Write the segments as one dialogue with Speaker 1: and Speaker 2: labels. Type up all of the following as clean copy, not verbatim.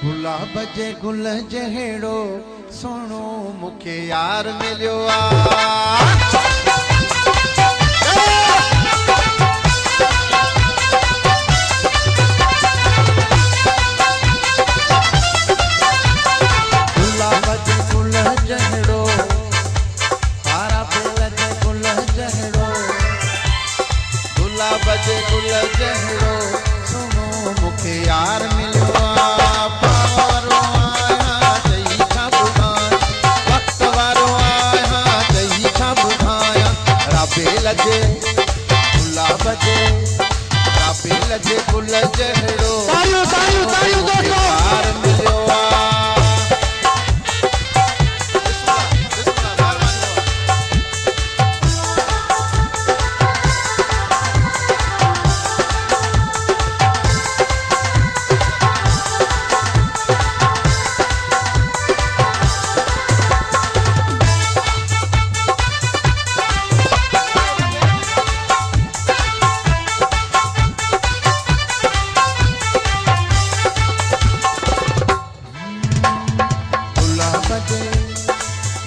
Speaker 1: गुलाब जे गुल जहिड़ो सोनो मुखे यार मिलियो आ। गुलाब जे गुल जहिड़ो तारा बेल जे गुल जहिड़ो गुलाब जे गुल जहिड़ो सोनो मुखे यार मिलियो आ। लजे गुल जहिड़ो तारियूं तारियूं तारियूं दोस्तों यार मिलियो आ।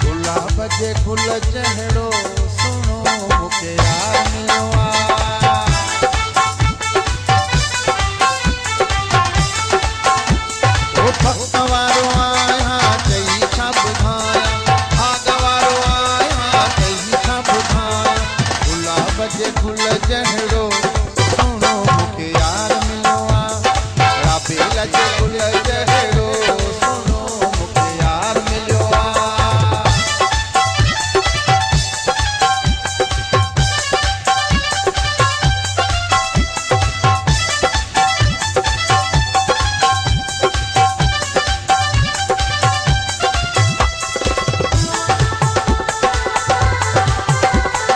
Speaker 1: गुलाब जे गुल जहिड़ो सोनो मुखे यार मिलियो आ। ओ भक्त वारो आहियां चई छा ॿुधायां भाग वारो आहियां चई छा ॿुधायां। गुलाब जे गुल जहिड़ो सोनो मुखे यार मिलियो आ। बेल जे गुल जहिड़ो